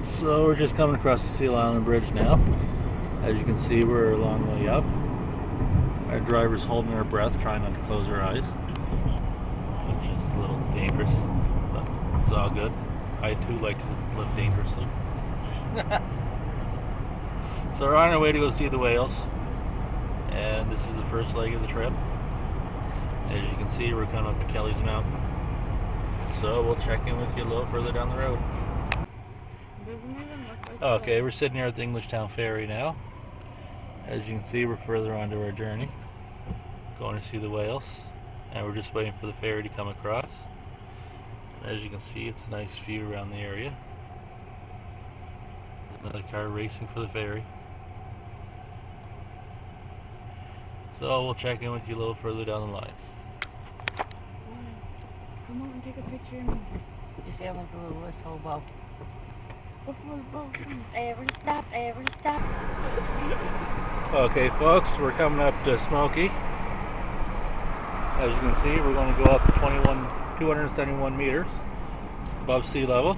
So we're just coming across the Seal Island Bridge now. As you can see, we're a long way up. Our driver's holding her breath, trying not to close her eyes, which is a little dangerous, but it's all good. I too like to live dangerously. So we're on our way to go see the whales, and this is the first leg of the trip. As you can see, we're coming up to Kelly's Mountain. So we'll check in with you a little further down the road. Okay, we're sitting here at the Englishtown Ferry now. As you can see, we're further onto our journey, going to see the whales, and we're just waiting for the ferry to come across. And as you can see, it's a nice view around the area. Another car racing for the ferry. So we'll check in with you a little further down the line. Come on and take a picture of me. You sound like a little whistle bow. Every stop. Okay folks, we're coming up to Smokey. As you can see, we're going to go up 271 meters above sea level.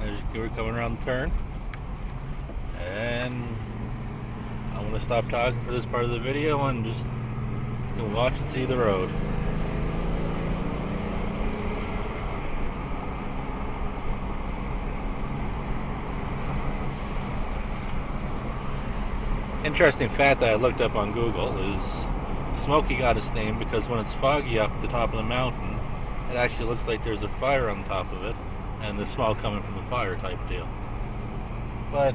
As you can, we're coming around the turn. And I'm going to stop talking for this part of the video and just you can watch and see the road. Interesting fact that I looked up on Google is Smokey got its name because when it's foggy up the top of the mountain, it actually looks like there's a fire on top of it and the smoke coming from the fire type deal. But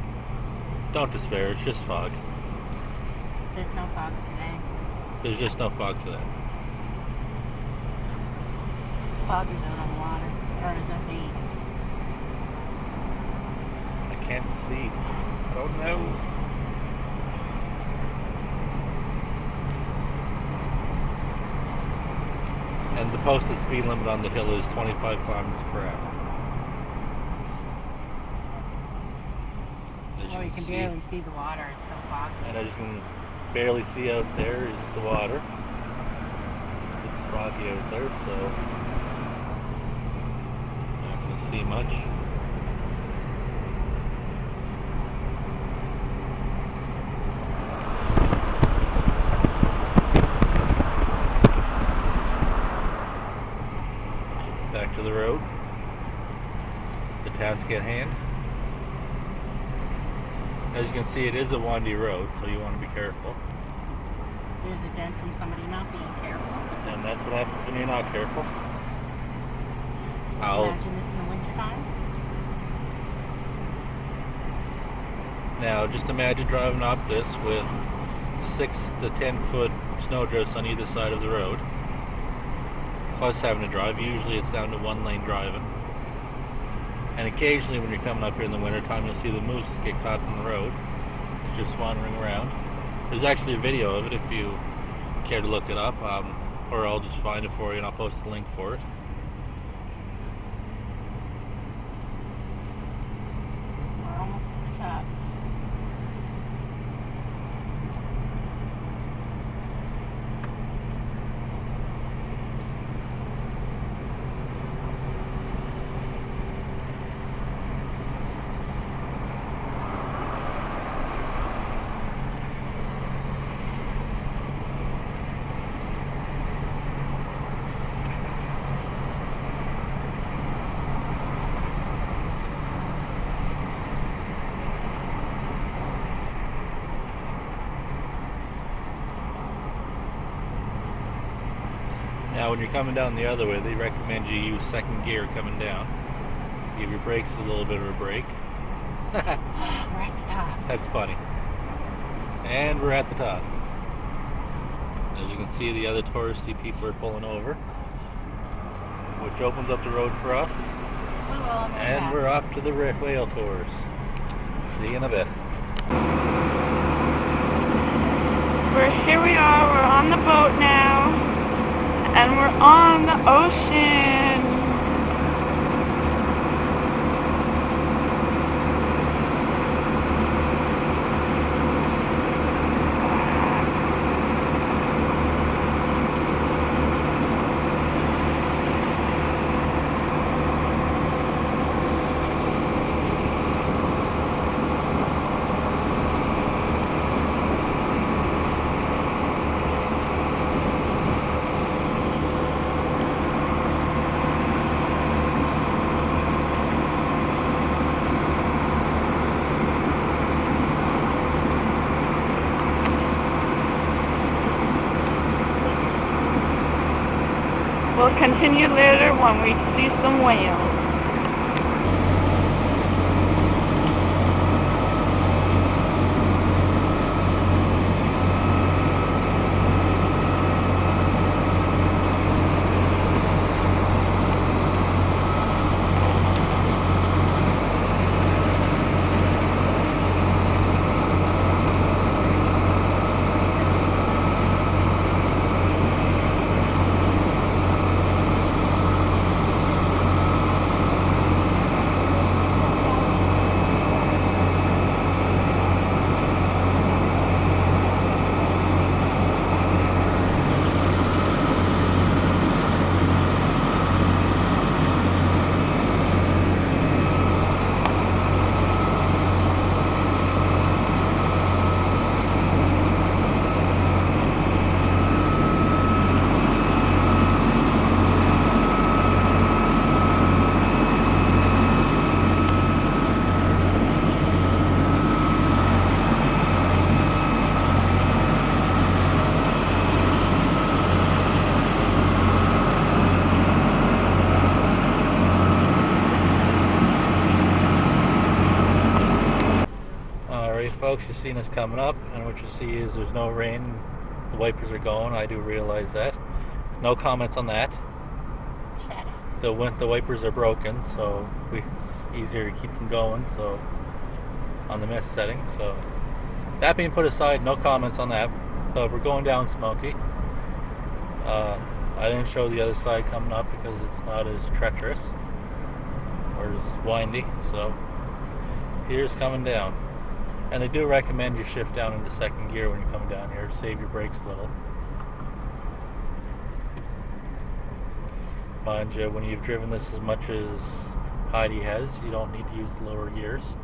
don't despair, it's just fog. There's no fog today. There's just no fog today. Fog is out on the water, or is it haze? I can't see. I don't know. And the posted speed limit on the hill is 25 kilometers per hour. Well, you can barely see the water, it's so foggy. And as you can barely see out there is the water. It's foggy out there, so not going to see much. Back to the road. The task at hand. As you can see, it is a windy road, so you want to be careful. There's a dent from somebody not being careful. And that's what happens when you're not careful. Imagine this in the wintertime. Now, just imagine driving up this with 6 to 10 foot snowdrifts on either side of the road. Plus having to drive. Usually it's down to one lane driving. And occasionally when you're coming up here in the wintertime, you'll see the moose get caught in the road. It's just wandering around. There's actually a video of it if you care to look it up. Or I'll just find it for you and I'll post the link for it. We're almost to the top. Now when you're coming down the other way, they recommend you use second gear coming down. Give your brakes a little bit of a break. We're at the top. That's funny. And we're at the top. As you can see, the other touristy people are pulling over, which opens up the road for us. And we're off to the whale tours. See you in a bit. Here we are, we're on the boat now. And we're on the ocean. continue later when we see some whales. Folks, you've seen us coming up, and what you see is there's no rain. The wipers are going. I do realize that. No comments on that. The wipers are broken, so it's easier to keep them going. So on the mist setting. So that being put aside, no comments on that. But we're going down Smokey. I didn't show the other side coming up because it's not as treacherous or as windy. So here's coming down. And they do recommend you shift down into second gear when you're coming down here to save your brakes a little. Mind you, when you've driven this as much as Heidi has, you don't need to use the lower gears.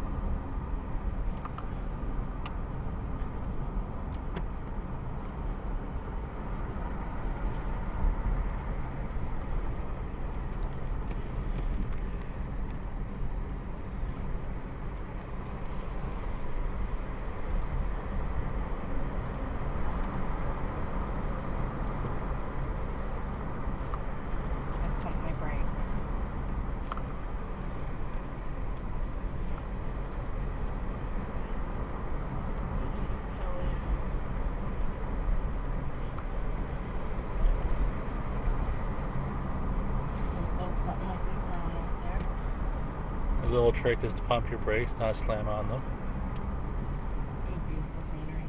The little trick is to pump your brakes, not slam on them. Beautiful scenery.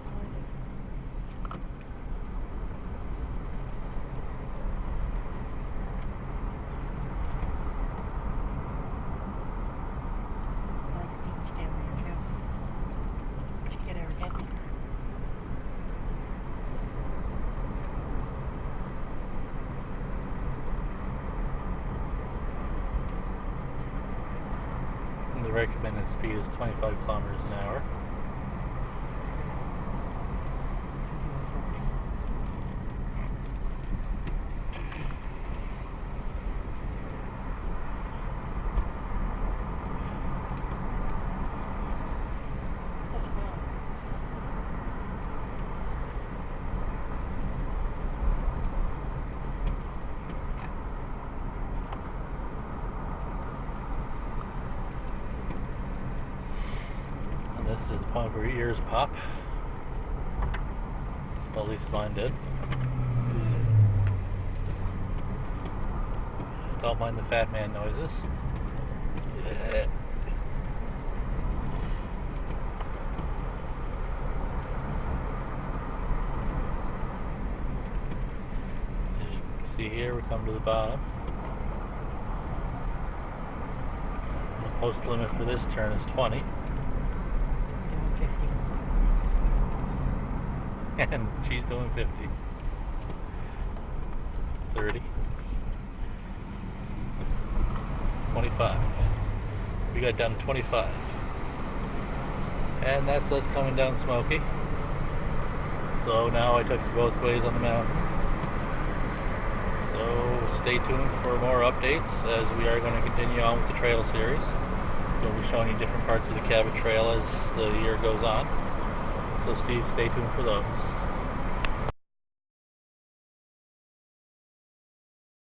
Nice beach down there too. If you could ever get there. The recommended speed is 25 kilometers an hour. This is the point where your ears pop. Well, at least mine did. Don't mind the fat man noises. As you can see here, we come to the bottom. The post limit for this turn is 20. And she's doing 50. 30. 25. We got down to 25. And that's us coming down Smokey. So now I took you both ways on the mountain. So stay tuned for more updates as we are going to continue on with the trail series. We'll be showing you different parts of the Cabot Trail as the year goes on. So stay tuned for those.